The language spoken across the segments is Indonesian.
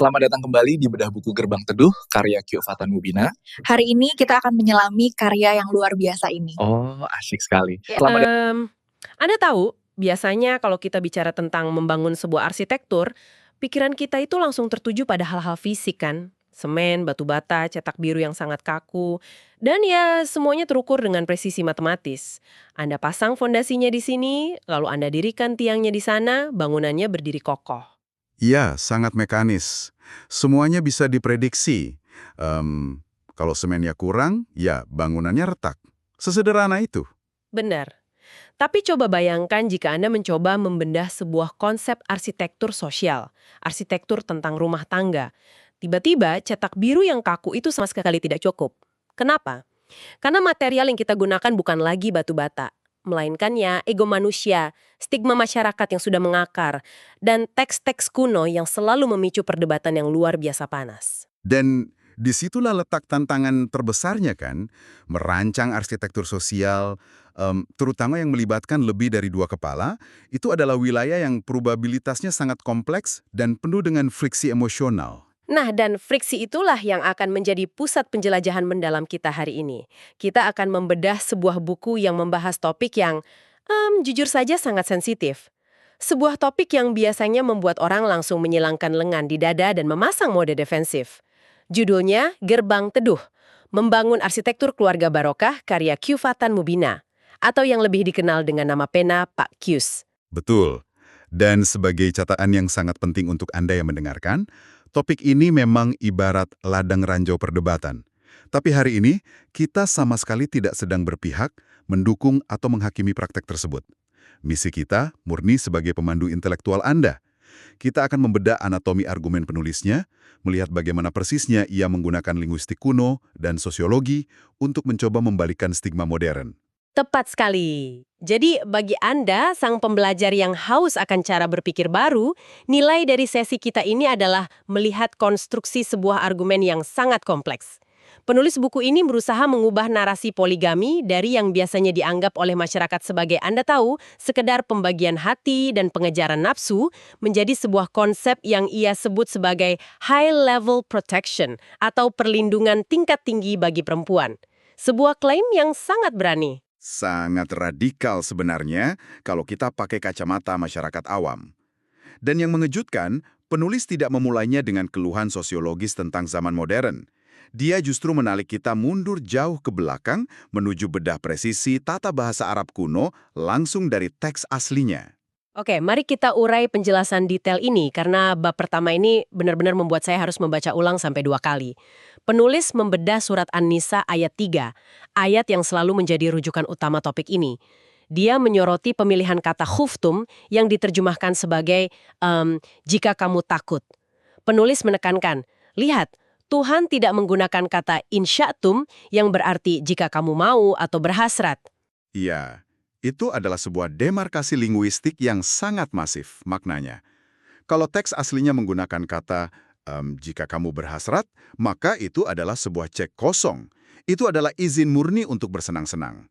Selamat datang kembali di Bedah Buku Gerbang Teduh, karya Kyo Fatan Mubina. Hari ini kita akan menyelami karya yang luar biasa ini. Oh, asik sekali. Ya, Anda tahu, biasanya kalau kita bicara tentang membangun sebuah arsitektur, pikiran kita itu langsung tertuju pada hal-hal fisik kan? Semen, batu bata, cetak biru yang sangat kaku, dan ya semuanya terukur dengan presisi matematis. Anda pasang fondasinya di sini, lalu Anda dirikan tiangnya di sana, bangunannya berdiri kokoh. Iya, sangat mekanis. Semuanya bisa diprediksi. Em, Kalau semennya kurang, ya bangunannya retak. Sesederhana itu. Benar. Tapi coba bayangkan jika Anda mencoba membedah sebuah konsep arsitektur sosial, arsitektur tentang rumah tangga. Tiba-tiba cetak biru yang kaku itu sama sekali tidak cukup. Kenapa? Karena material yang kita gunakan bukan lagi batu bata, melainkan ya ego manusia, stigma masyarakat yang sudah mengakar, dan teks-teks kuno yang selalu memicu perdebatan yang luar biasa panas. Dan disitulah letak tantangan terbesarnya kan, merancang arsitektur sosial, terutama yang melibatkan lebih dari dua kepala, itu adalah wilayah yang probabilitasnya sangat kompleks dan penuh dengan friksi emosional. Nah, dan friksi itulah yang akan menjadi pusat penjelajahan mendalam kita hari ini. Kita akan membedah sebuah buku yang membahas topik yang, jujur saja sangat sensitif. Sebuah topik yang biasanya membuat orang langsung menyilangkan lengan di dada dan memasang mode defensif. Judulnya Gerbang Teduh, Membangun Arsitektur Keluarga Barokah karya Kyo Fatan Mubina, atau yang lebih dikenal dengan nama pena Pak Kyus. Betul. Dan sebagai catatan yang sangat penting untuk Anda yang mendengarkan, topik ini memang ibarat ladang ranjau perdebatan. Tapi hari ini, kita sama sekali tidak sedang berpihak, mendukung atau menghakimi praktek tersebut. Misi kita murni sebagai pemandu intelektual Anda. Kita akan membedah anatomi argumen penulisnya, melihat bagaimana persisnya ia menggunakan linguistik kuno dan sosiologi untuk mencoba membalikan stigma modern. Tepat sekali. Jadi bagi Anda, sang pembelajar yang haus akan cara berpikir baru, nilai dari sesi kita ini adalah melihat konstruksi sebuah argumen yang sangat kompleks. Penulis buku ini berusaha mengubah narasi poligami dari yang biasanya dianggap oleh masyarakat sebagai Anda tahu, sekedar pembagian hati dan pengejaran nafsu, menjadi sebuah konsep yang ia sebut sebagai high-level protection atau perlindungan tingkat tinggi bagi perempuan. Sebuah klaim yang sangat berani. Sangat radikal sebenarnya kalau kita pakai kacamata masyarakat awam. Dan yang mengejutkan, penulis tidak memulainya dengan keluhan sosiologis tentang zaman modern. Dia justru menarik kita mundur jauh ke belakang menuju bedah presisi tata bahasa Arab kuno langsung dari teks aslinya. Oke, mari kita urai penjelasan detail ini karena bab pertama ini benar-benar membuat saya harus membaca ulang sampai 2 kali. Penulis membedah surat An-Nisa ayat 3, ayat yang selalu menjadi rujukan utama topik ini. Dia menyoroti pemilihan kata khuftum yang diterjemahkan sebagai jika kamu takut. Penulis menekankan, lihat, Tuhan tidak menggunakan kata insya'tum yang berarti jika kamu mau atau berhasrat. Iya, itu adalah sebuah demarkasi linguistik yang sangat masif maknanya. Kalau teks aslinya menggunakan kata jika kamu berhasrat, maka itu adalah sebuah cek kosong. Itu adalah izin murni untuk bersenang-senang.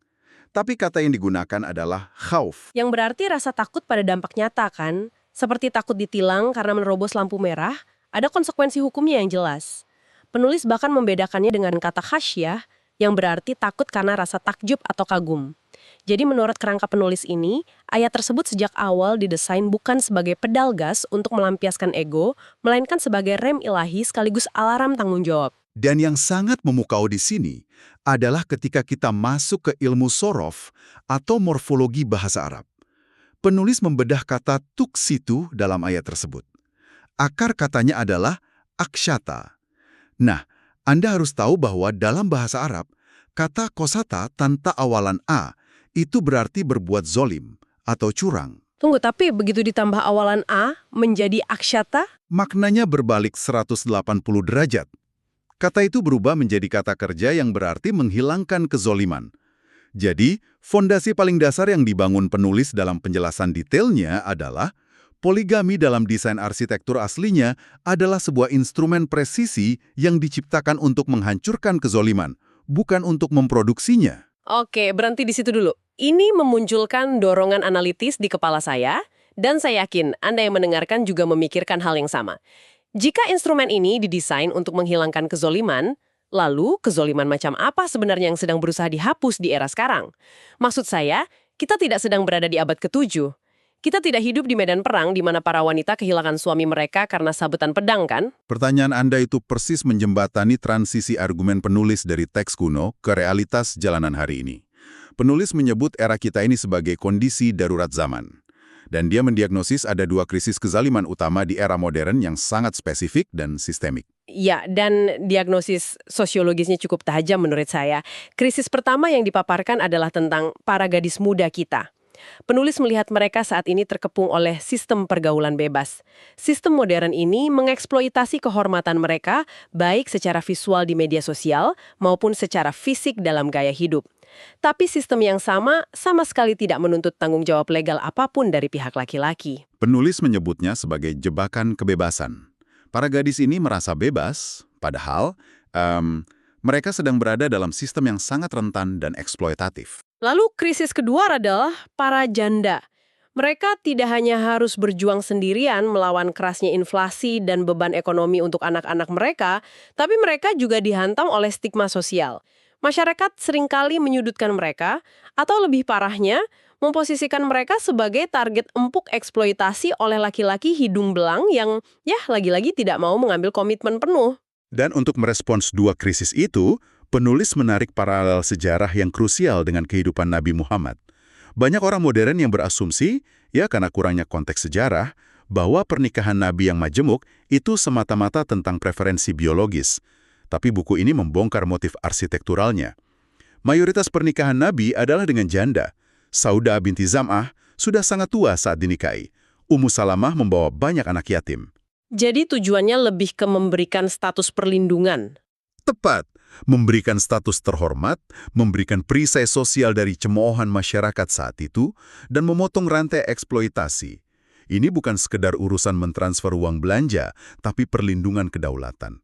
Tapi kata yang digunakan adalah khauf. Yang berarti rasa takut pada dampak nyata kan? Seperti takut ditilang karena menerobos lampu merah, ada konsekuensi hukumnya yang jelas. Penulis bahkan membedakannya dengan kata khasyah, yang berarti takut karena rasa takjub atau kagum. Jadi menurut kerangka penulis ini, ayat tersebut sejak awal didesain bukan sebagai pedal gas untuk melampiaskan ego, melainkan sebagai rem ilahi sekaligus alarm tanggung jawab. Dan yang sangat memukau di sini adalah ketika kita masuk ke ilmu sorof atau morfologi bahasa Arab. Penulis membedah kata tuksitu dalam ayat tersebut. Akar katanya adalah aksyata. Nah, Anda harus tahu bahwa dalam bahasa Arab, kata kosata tanpa awalan a itu berarti berbuat zolim atau curang. Tunggu, tapi begitu ditambah awalan a menjadi aksyata? Maknanya berbalik 180 derajat. Kata itu berubah menjadi kata kerja yang berarti menghilangkan kezoliman. Jadi, fondasi paling dasar yang dibangun penulis dalam penjelasan detailnya adalah poligami dalam desain arsitektur aslinya adalah sebuah instrumen presisi yang diciptakan untuk menghancurkan kezoliman, bukan untuk memproduksinya. Oke, berhenti di situ dulu. Ini memunculkan dorongan analitis di kepala saya, dan saya yakin Anda yang mendengarkan juga memikirkan hal yang sama. Jika instrumen ini didesain untuk menghilangkan kezoliman, lalu kezoliman macam apa sebenarnya yang sedang berusaha dihapus di era sekarang? Maksud saya, kita tidak sedang berada di abad ke-7. Kita tidak hidup di medan perang di mana para wanita kehilangan suami mereka karena sabetan pedang, kan? Pertanyaan Anda itu persis menjembatani transisi argumen penulis dari teks kuno ke realitas jalanan hari ini. Penulis menyebut era kita ini sebagai kondisi darurat zaman. Dan dia mendiagnosis ada dua krisis kezaliman utama di era modern yang sangat spesifik dan sistemik. Ya, dan diagnosis sosiologisnya cukup tajam menurut saya. Krisis pertama yang dipaparkan adalah tentang para gadis muda kita. Penulis melihat mereka saat ini terkepung oleh sistem pergaulan bebas. Sistem modern ini mengeksploitasi kehormatan mereka, baik secara visual di media sosial maupun secara fisik dalam gaya hidup. Tapi sistem yang sama sekali tidak menuntut tanggung jawab legal apapun dari pihak laki-laki. Penulis menyebutnya sebagai jebakan kebebasan. Para gadis ini merasa bebas, padahal mereka sedang berada dalam sistem yang sangat rentan dan eksploitatif. Lalu krisis kedua adalah para janda. Mereka tidak hanya harus berjuang sendirian melawan kerasnya inflasi dan beban ekonomi untuk anak-anak mereka, tapi mereka juga dihantam oleh stigma sosial. Masyarakat seringkali menyudutkan mereka, atau lebih parahnya, memposisikan mereka sebagai target empuk eksploitasi oleh laki-laki hidung belang yang, lagi-lagi tidak mau mengambil komitmen penuh. Dan untuk merespons dua krisis itu, penulis menarik paralel sejarah yang krusial dengan kehidupan Nabi Muhammad. Banyak orang modern yang berasumsi, karena kurangnya konteks sejarah, bahwa pernikahan Nabi yang majemuk itu semata-mata tentang preferensi biologis. Tapi buku ini membongkar motif arsitekturalnya. Mayoritas pernikahan Nabi adalah dengan janda. Saudah binti Zam'ah sudah sangat tua saat dinikahi. Ummu Salamah membawa banyak anak yatim. Jadi tujuannya lebih ke memberikan status perlindungan. Tepat. Memberikan status terhormat, memberikan perisai sosial dari cemoohan masyarakat saat itu, dan memotong rantai eksploitasi. Ini bukan sekedar urusan mentransfer uang belanja, tapi perlindungan kedaulatan.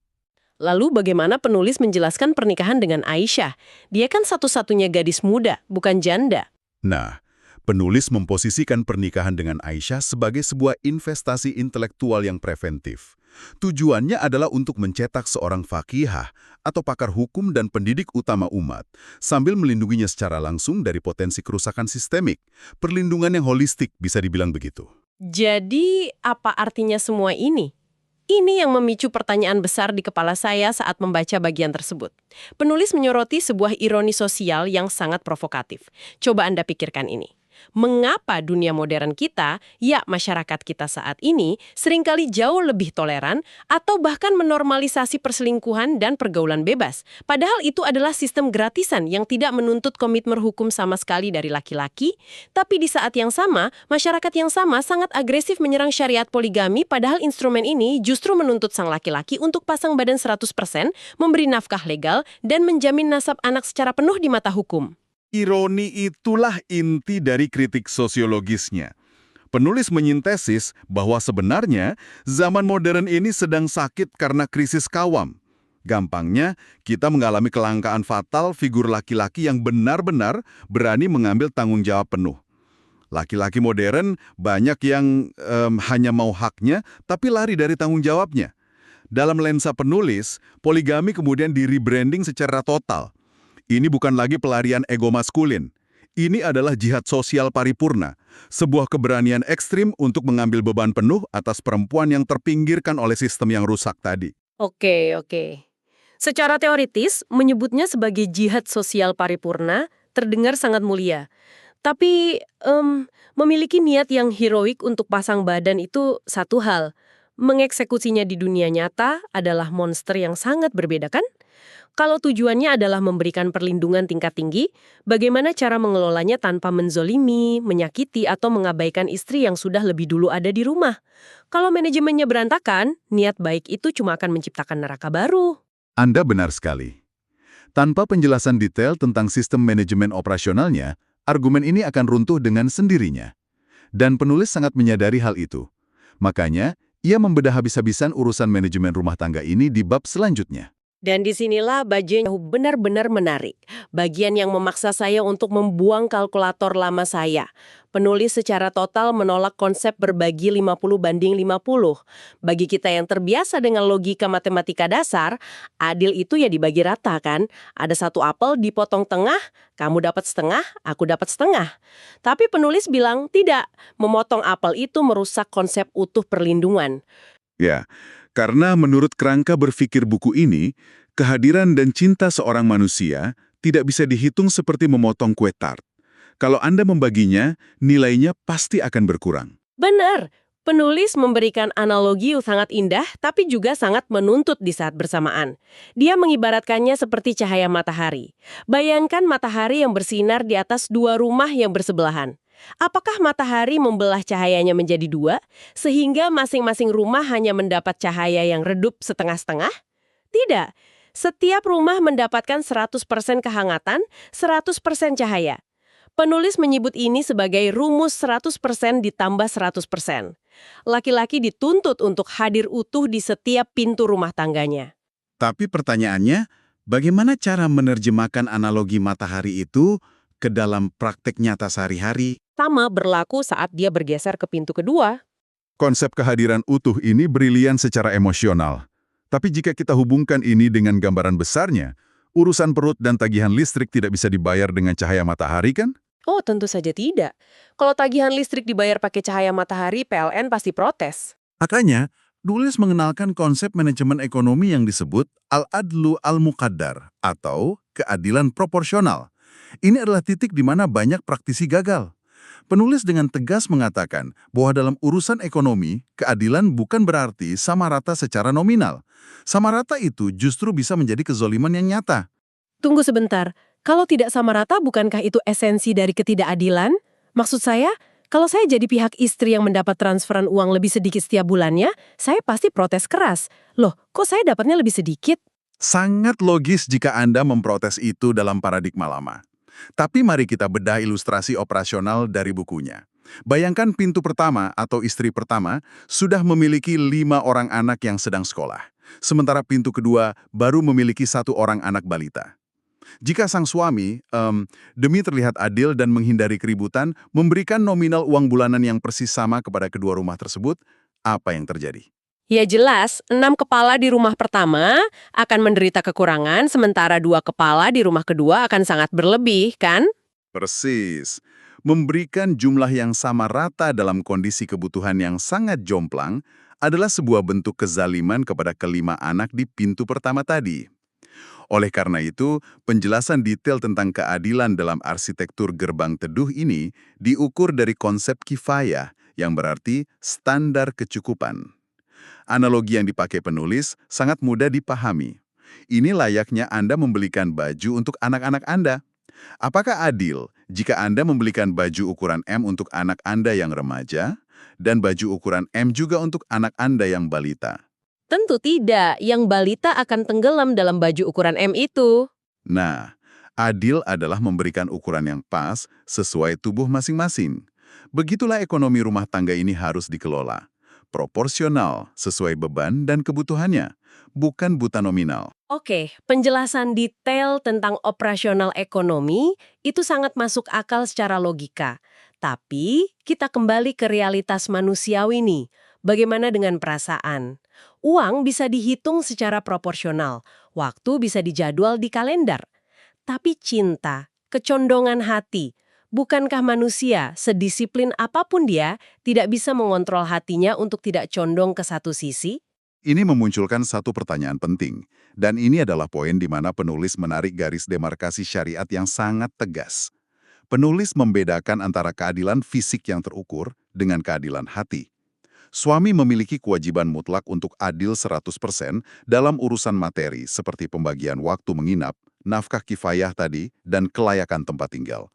Lalu bagaimana penulis menjelaskan pernikahan dengan Aisyah? Dia kan satu-satunya gadis muda, bukan janda. Nah, penulis memposisikan pernikahan dengan Aisyah sebagai sebuah investasi intelektual yang preventif. Tujuannya adalah untuk mencetak seorang faqihah atau pakar hukum dan pendidik utama umat, sambil melindunginya secara langsung dari potensi kerusakan sistemik. Perlindungan yang holistik bisa dibilang begitu. Jadi, apa artinya semua ini? Ini yang memicu pertanyaan besar di kepala saya saat membaca bagian tersebut. Penulis menyoroti sebuah ironi sosial yang sangat provokatif. Coba Anda pikirkan ini. Mengapa dunia modern kita, masyarakat kita saat ini, seringkali jauh lebih toleran atau bahkan menormalisasi perselingkuhan dan pergaulan bebas? Padahal itu adalah sistem gratisan yang tidak menuntut komitmen hukum sama sekali dari laki-laki, tapi di saat yang sama, masyarakat yang sama sangat agresif menyerang syariat poligami, padahal instrumen ini justru menuntut sang laki-laki untuk pasang badan 100%, memberi nafkah legal, dan menjamin nasab anak secara penuh di mata hukum. Ironi itulah inti dari kritik sosiologisnya. Penulis menyintesis bahwa sebenarnya zaman modern ini sedang sakit karena krisis kawam. Gampangnya, kita mengalami kelangkaan fatal figur laki-laki yang benar-benar berani mengambil tanggung jawab penuh. Laki-laki modern banyak yang hanya mau haknya, tapi lari dari tanggung jawabnya. Dalam lensa penulis, poligami kemudian di-rebranding secara total. Ini bukan lagi pelarian ego maskulin. Ini adalah jihad sosial paripurna, sebuah keberanian ekstrim untuk mengambil beban penuh atas perempuan yang terpinggirkan oleh sistem yang rusak tadi. Oke. Secara teoritis, menyebutnya sebagai jihad sosial paripurna terdengar sangat mulia. Tapi, memiliki niat yang heroik untuk pasang badan itu satu hal. Mengeksekusinya di dunia nyata adalah monster yang sangat berbeda, kan? Kalau tujuannya adalah memberikan perlindungan tingkat tinggi, bagaimana cara mengelolanya tanpa menzolimi, menyakiti, atau mengabaikan istri yang sudah lebih dulu ada di rumah? Kalau manajemennya berantakan, niat baik itu cuma akan menciptakan neraka baru. Anda benar sekali. Tanpa penjelasan detail tentang sistem manajemen operasionalnya, argumen ini akan runtuh dengan sendirinya. Dan penulis sangat menyadari hal itu. Makanya, ia membedah habis-habisan urusan manajemen rumah tangga ini di bab selanjutnya. Dan disinilah bagian yang benar-benar menarik. Bagian yang memaksa saya untuk membuang kalkulator lama saya. Penulis secara total menolak konsep berbagi 50/50. Bagi kita yang terbiasa dengan logika matematika dasar, adil itu ya dibagi rata kan? Ada satu apel dipotong tengah, kamu dapat setengah, aku dapat setengah. Tapi penulis bilang tidak, memotong apel itu merusak konsep utuh perlindungan. Ya, karena menurut kerangka berpikir buku ini, kehadiran dan cinta seorang manusia tidak bisa dihitung seperti memotong kue tart. Kalau Anda membaginya, nilainya pasti akan berkurang. Benar, penulis memberikan analogi sangat indah tapi juga sangat menuntut di saat bersamaan. Dia mengibaratkannya seperti cahaya matahari. Bayangkan matahari yang bersinar di atas dua rumah yang bersebelahan. Apakah matahari membelah cahayanya menjadi dua, sehingga masing-masing rumah hanya mendapat cahaya yang redup setengah-setengah? Tidak. Setiap rumah mendapatkan 100% kehangatan, 100% cahaya. Penulis menyebut ini sebagai rumus 100% ditambah 100%. Laki-laki dituntut untuk hadir utuh di setiap pintu rumah tangganya. Tapi pertanyaannya, bagaimana cara menerjemahkan analogi matahari itu ke dalam praktek nyata sehari-hari? Sama berlaku saat dia bergeser ke pintu kedua. Konsep kehadiran utuh ini brilian secara emosional. Tapi jika kita hubungkan ini dengan gambaran besarnya, urusan perut dan tagihan listrik tidak bisa dibayar dengan cahaya matahari kan? Oh, tentu saja tidak. Kalau tagihan listrik dibayar pakai cahaya matahari, PLN pasti protes. Makanya, Nulis mengenalkan konsep manajemen ekonomi yang disebut al-adlu al-muqaddar atau keadilan proporsional. Ini adalah titik di mana banyak praktisi gagal. Penulis dengan tegas mengatakan bahwa dalam urusan ekonomi, keadilan bukan berarti sama rata secara nominal. Sama rata itu justru bisa menjadi kezoliman yang nyata. Tunggu sebentar, kalau tidak sama rata bukankah itu esensi dari ketidakadilan? Maksud saya, kalau saya jadi pihak istri yang mendapat transferan uang lebih sedikit setiap bulannya, saya pasti protes keras. Loh, kok saya dapatnya lebih sedikit? Sangat logis jika Anda memprotes itu dalam paradigma lama. Tapi mari kita bedah ilustrasi operasional dari bukunya. Bayangkan pintu pertama atau istri pertama sudah memiliki 5 orang anak yang sedang sekolah. Sementara pintu kedua baru memiliki 1 orang anak balita. Jika sang suami, demi terlihat adil dan menghindari keributan, memberikan nominal uang bulanan yang persis sama kepada kedua rumah tersebut, apa yang terjadi? Ya jelas, 6 kepala di rumah pertama akan menderita kekurangan, sementara 2 kepala di rumah kedua akan sangat berlebih, kan? Persis. Memberikan jumlah yang sama rata dalam kondisi kebutuhan yang sangat jomplang adalah sebuah bentuk kezaliman kepada kelima anak di pintu pertama tadi. Oleh karena itu, penjelasan detail tentang keadilan dalam arsitektur gerbang teduh ini diukur dari konsep kifayah, yang berarti standar kecukupan. Analogi yang dipakai penulis sangat mudah dipahami. Ini layaknya Anda membelikan baju untuk anak-anak Anda. Apakah adil jika Anda membelikan baju ukuran M untuk anak Anda yang remaja, dan baju ukuran M juga untuk anak Anda yang balita? Tentu tidak, yang balita akan tenggelam dalam baju ukuran M itu. Nah, adil adalah memberikan ukuran yang pas sesuai tubuh masing-masing. Begitulah ekonomi rumah tangga ini harus dikelola. Proporsional sesuai beban dan kebutuhannya, bukan buta nominal. Oke, penjelasan detail tentang operasional ekonomi itu sangat masuk akal secara logika. Tapi, kita kembali ke realitas manusiawi nih. Bagaimana dengan perasaan? Uang bisa dihitung secara proporsional, waktu bisa dijadwal di kalender. Tapi cinta, kecondongan hati, bukankah manusia, sedisiplin apapun dia, tidak bisa mengontrol hatinya untuk tidak condong ke satu sisi? Ini memunculkan satu pertanyaan penting, dan ini adalah poin di mana penulis menarik garis demarkasi syariat yang sangat tegas. Penulis membedakan antara keadilan fisik yang terukur dengan keadilan hati. Suami memiliki kewajiban mutlak untuk adil 100% dalam urusan materi seperti pembagian waktu menginap, nafkah kifayah tadi, dan kelayakan tempat tinggal.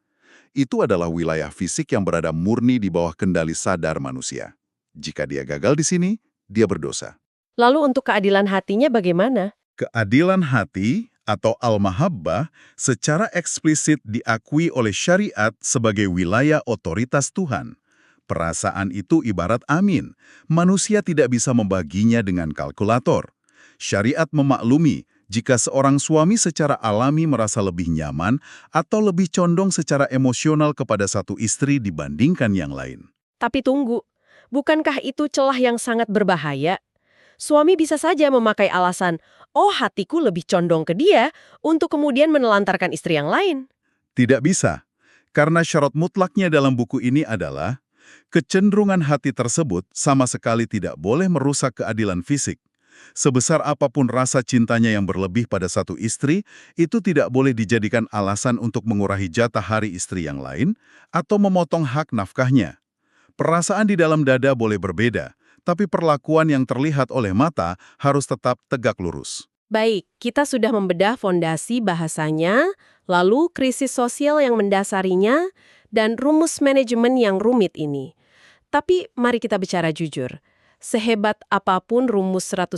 Itu adalah wilayah fisik yang berada murni di bawah kendali sadar manusia. Jika dia gagal di sini, dia berdosa. Lalu untuk keadilan hatinya bagaimana? Keadilan hati atau al-mahabbah secara eksplisit diakui oleh syariat sebagai wilayah otoritas Tuhan. Perasaan itu ibarat angin, manusia tidak bisa membaginya dengan kalkulator. Syariat memaklumi Jika seorang suami secara alami merasa lebih nyaman atau lebih condong secara emosional kepada satu istri dibandingkan yang lain. Tapi tunggu, bukankah itu celah yang sangat berbahaya? Suami bisa saja memakai alasan, oh hatiku lebih condong ke dia, untuk kemudian menelantarkan istri yang lain. Tidak bisa, karena syarat mutlaknya dalam buku ini adalah kecenderungan hati tersebut sama sekali tidak boleh merusak keadilan fisik. Sebesar apapun rasa cintanya yang berlebih pada satu istri, itu tidak boleh dijadikan alasan untuk mengurangi jatah hari istri yang lain atau memotong hak nafkahnya. Perasaan di dalam dada boleh berbeda, tapi perlakuan yang terlihat oleh mata harus tetap tegak lurus. Baik, kita sudah membedah fondasi bahasanya, lalu krisis sosial yang mendasarinya, dan rumus manajemen yang rumit ini. Tapi mari kita bicara jujur. Sehebat apapun rumus 100%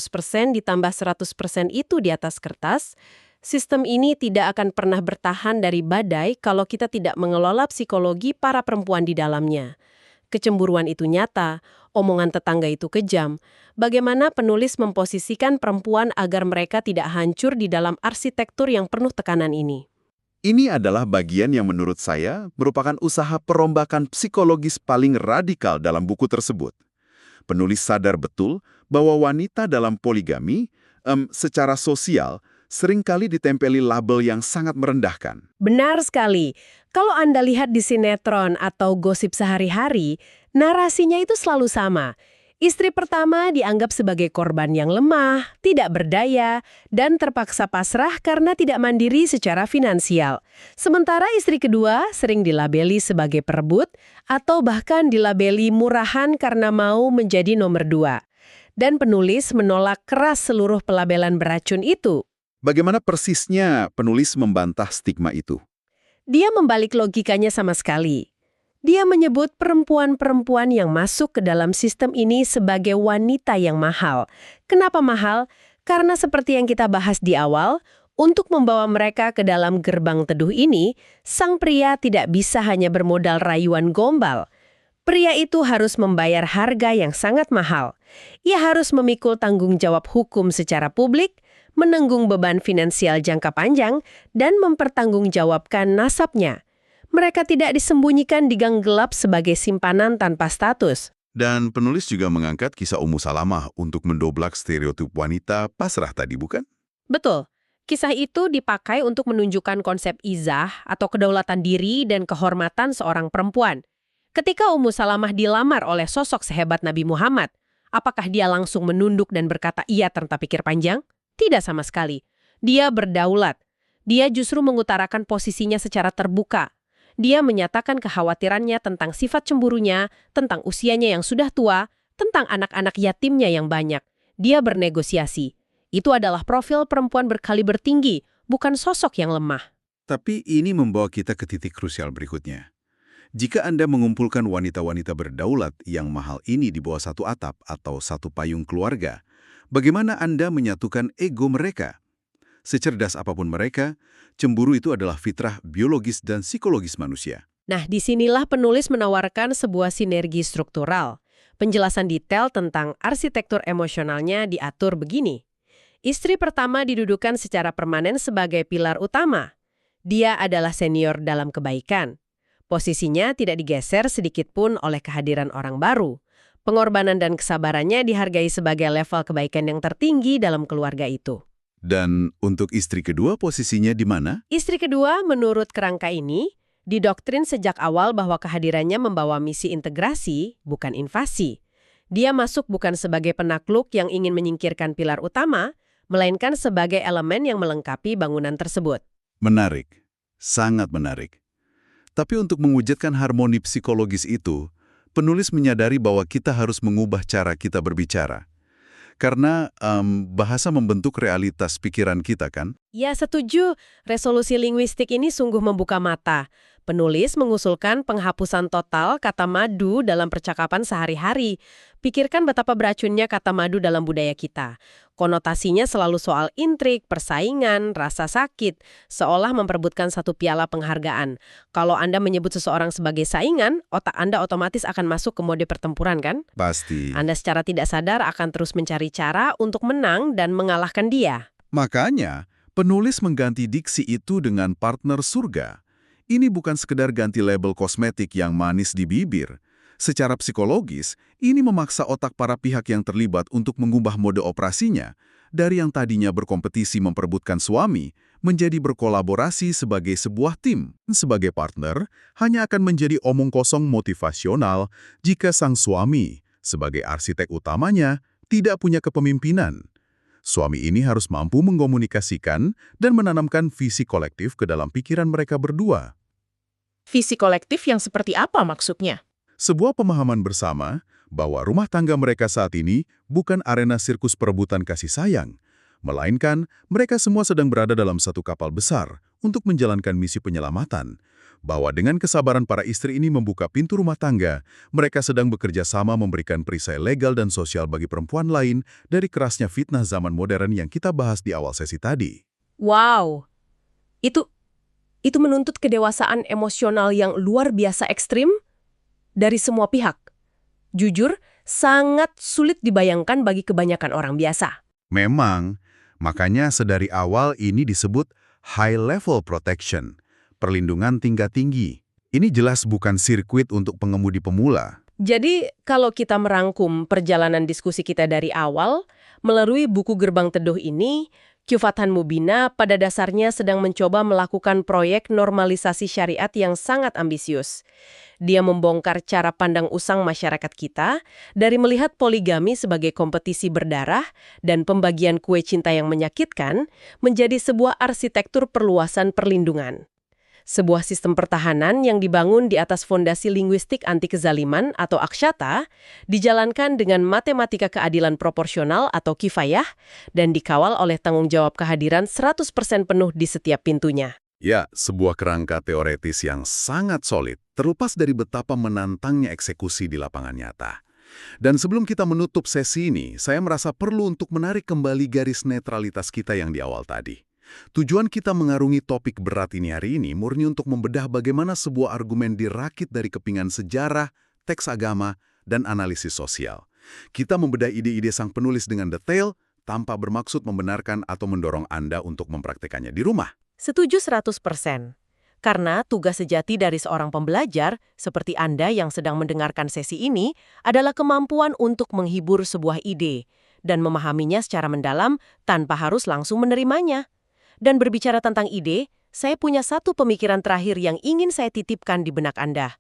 ditambah 100% itu di atas kertas, sistem ini tidak akan pernah bertahan dari badai kalau kita tidak mengelola psikologi para perempuan di dalamnya. Kecemburuan itu nyata, omongan tetangga itu kejam. Bagaimana penulis memposisikan perempuan agar mereka tidak hancur di dalam arsitektur yang penuh tekanan ini? Ini adalah bagian yang menurut saya merupakan usaha perombakan psikologis paling radikal dalam buku tersebut. Penulis sadar betul bahwa wanita dalam poligami, secara sosial, seringkali ditempeli label yang sangat merendahkan. Benar sekali. Kalau Anda lihat di sinetron atau gosip sehari-hari, narasinya itu selalu sama. Istri pertama dianggap sebagai korban yang lemah, tidak berdaya, dan terpaksa pasrah karena tidak mandiri secara finansial. Sementara istri kedua sering dilabeli sebagai perebut atau bahkan dilabeli murahan karena mau menjadi nomor 2. Dan penulis menolak keras seluruh pelabelan beracun itu. Bagaimana persisnya penulis membantah stigma itu? Dia membalik logikanya sama sekali. Dia menyebut perempuan-perempuan yang masuk ke dalam sistem ini sebagai wanita yang mahal. Kenapa mahal? Karena seperti yang kita bahas di awal, untuk membawa mereka ke dalam gerbang teduh ini, sang pria tidak bisa hanya bermodal rayuan gombal. Pria itu harus membayar harga yang sangat mahal. Ia harus memikul tanggung jawab hukum secara publik, menanggung beban finansial jangka panjang, dan mempertanggungjawabkan nasabnya. Mereka tidak disembunyikan di gang gelap sebagai simpanan tanpa status. Dan penulis juga mengangkat kisah Ummu Salamah untuk mendoblak stereotip wanita pasrah tadi, bukan? Betul. Kisah itu dipakai untuk menunjukkan konsep izah atau kedaulatan diri dan kehormatan seorang perempuan. Ketika Ummu Salamah dilamar oleh sosok sehebat Nabi Muhammad, apakah dia langsung menunduk dan berkata iya tanpa pikir panjang? Tidak sama sekali. Dia berdaulat. Dia justru mengutarakan posisinya secara terbuka. Dia menyatakan kekhawatirannya tentang sifat cemburunya, tentang usianya yang sudah tua, tentang anak-anak yatimnya yang banyak. Dia bernegosiasi. Itu adalah profil perempuan berkaliber tinggi, bukan sosok yang lemah. Tapi ini membawa kita ke titik krusial berikutnya. Jika Anda mengumpulkan wanita-wanita berdaulat yang mahal ini di bawah satu atap atau satu payung keluarga, bagaimana Anda menyatukan ego mereka? Secerdas apapun mereka, cemburu itu adalah fitrah biologis dan psikologis manusia. Nah, disinilah penulis menawarkan sebuah sinergi struktural. Penjelasan detail tentang arsitektur emosionalnya diatur begini. Istri pertama didudukan secara permanen sebagai pilar utama. Dia adalah senior dalam kebaikan. Posisinya tidak digeser sedikitpun oleh kehadiran orang baru. Pengorbanan dan kesabarannya dihargai sebagai level kebaikan yang tertinggi dalam keluarga itu. Dan untuk istri kedua posisinya di mana? Istri kedua, menurut kerangka ini, didoktrin sejak awal bahwa kehadirannya membawa misi integrasi, bukan invasi. Dia masuk bukan sebagai penakluk yang ingin menyingkirkan pilar utama, melainkan sebagai elemen yang melengkapi bangunan tersebut. Menarik. Sangat menarik. Tapi untuk mewujudkan harmoni psikologis itu, penulis menyadari bahwa kita harus mengubah cara kita berbicara. Karena bahasa membentuk realitas pikiran kita, kan? Ya, setuju. Resolusi linguistik ini sungguh membuka mata. Penulis mengusulkan penghapusan total kata madu dalam percakapan sehari-hari. Pikirkan betapa beracunnya kata madu dalam budaya kita. Konotasinya selalu soal intrik, persaingan, rasa sakit, seolah memperebutkan satu piala penghargaan. Kalau Anda menyebut seseorang sebagai saingan, otak Anda otomatis akan masuk ke mode pertempuran, kan? Pasti. Anda secara tidak sadar akan terus mencari cara untuk menang dan mengalahkan dia. Makanya, penulis mengganti diksi itu dengan partner surga. Ini bukan sekedar ganti label kosmetik yang manis di bibir. Secara psikologis, ini memaksa otak para pihak yang terlibat untuk mengubah mode operasinya dari yang tadinya berkompetisi memperebutkan suami menjadi berkolaborasi sebagai sebuah tim. Sebagai partner, hanya akan menjadi omong kosong motivasional jika sang suami, sebagai arsitek utamanya, tidak punya kepemimpinan. Suami ini harus mampu mengkomunikasikan dan menanamkan visi kolektif ke dalam pikiran mereka berdua. Visi kolektif yang seperti apa maksudnya? Sebuah pemahaman bersama bahwa rumah tangga mereka saat ini bukan arena sirkus perebutan kasih sayang, melainkan mereka semua sedang berada dalam satu kapal besar untuk menjalankan misi penyelamatan. Bahwa dengan kesabaran para istri ini membuka pintu rumah tangga, mereka sedang bekerja sama memberikan perisai legal dan sosial bagi perempuan lain dari kerasnya fitnah zaman modern yang kita bahas di awal sesi tadi. Wow, itu menuntut kedewasaan emosional yang luar biasa ekstrim dari semua pihak. Jujur, sangat sulit dibayangkan bagi kebanyakan orang biasa. Memang, makanya sedari awal ini disebut high level protection, perlindungan tingkat tinggi. Ini jelas bukan sirkuit untuk pengemudi pemula. Jadi, kalau kita merangkum perjalanan diskusi kita dari awal, melalui buku Gerbang Teduh ini, Q. Fathan Mubina pada dasarnya sedang mencoba melakukan proyek normalisasi syariat yang sangat ambisius. Dia membongkar cara pandang usang masyarakat kita dari melihat poligami sebagai kompetisi berdarah dan pembagian kue cinta yang menyakitkan menjadi sebuah arsitektur perluasan perlindungan. Sebuah sistem pertahanan yang dibangun di atas fondasi linguistik anti kezaliman atau aksyata, dijalankan dengan matematika keadilan proporsional atau kifayah, dan dikawal oleh tanggung jawab kehadiran 100% penuh di setiap pintunya. Ya, sebuah kerangka teoretis yang sangat solid, terlepas dari betapa menantangnya eksekusi di lapangan nyata. Dan sebelum kita menutup sesi ini, saya merasa perlu untuk menarik kembali garis netralitas kita yang di awal tadi. Tujuan kita mengarungi topik berat ini hari ini murni untuk membedah bagaimana sebuah argumen dirakit dari kepingan sejarah, teks agama, dan analisis sosial. Kita membedah ide-ide sang penulis dengan detail, tanpa bermaksud membenarkan atau mendorong Anda untuk mempraktekannya di rumah. Setuju 100%. Karena tugas sejati dari seorang pembelajar, seperti Anda yang sedang mendengarkan sesi ini, adalah kemampuan untuk menghibur sebuah ide dan memahaminya secara mendalam tanpa harus langsung menerimanya. Dan berbicara tentang ide, saya punya satu pemikiran terakhir yang ingin saya titipkan di benak Anda.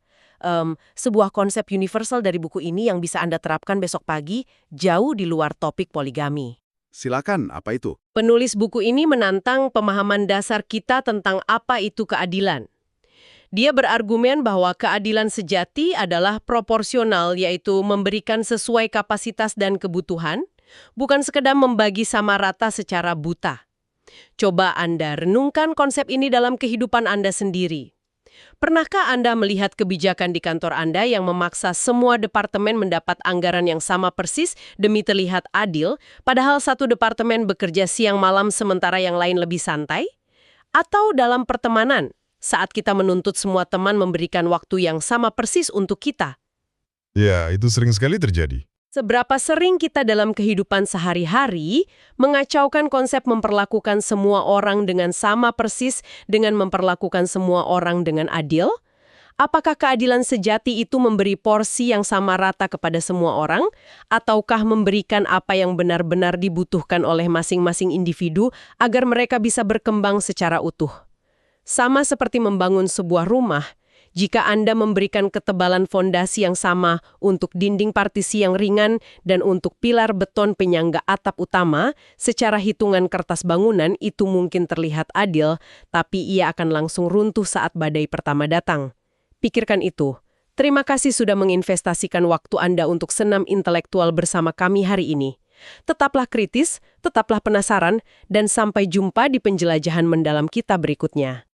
Sebuah konsep universal dari buku ini yang bisa Anda terapkan besok pagi, jauh di luar topik poligami. Silakan, apa itu? Penulis buku ini menantang pemahaman dasar kita tentang apa itu keadilan. Dia berargumen bahwa keadilan sejati adalah proporsional, yaitu memberikan sesuai kapasitas dan kebutuhan, bukan sekedar membagi sama rata secara buta. Coba Anda renungkan konsep ini dalam kehidupan Anda sendiri. Pernahkah Anda melihat kebijakan di kantor Anda yang memaksa semua departemen mendapat anggaran yang sama persis demi terlihat adil, padahal satu departemen bekerja siang malam sementara yang lain lebih santai? Atau dalam pertemanan, saat kita menuntut semua teman memberikan waktu yang sama persis untuk kita? Ya, itu sering sekali terjadi. Seberapa sering kita dalam kehidupan sehari-hari mengacaukan konsep memperlakukan semua orang dengan sama persis dengan memperlakukan semua orang dengan adil? Apakah keadilan sejati itu memberi porsi yang sama rata kepada semua orang? Ataukah memberikan apa yang benar-benar dibutuhkan oleh masing-masing individu agar mereka bisa berkembang secara utuh? Sama seperti membangun sebuah rumah, jika Anda memberikan ketebalan fondasi yang sama untuk dinding partisi yang ringan dan untuk pilar beton penyangga atap utama, secara hitungan kertas bangunan itu mungkin terlihat adil, tapi ia akan langsung runtuh saat badai pertama datang. Pikirkan itu. Terima kasih sudah menginvestasikan waktu Anda untuk senam intelektual bersama kami hari ini. Tetaplah kritis, tetaplah penasaran, dan sampai jumpa di penjelajahan mendalam kita berikutnya.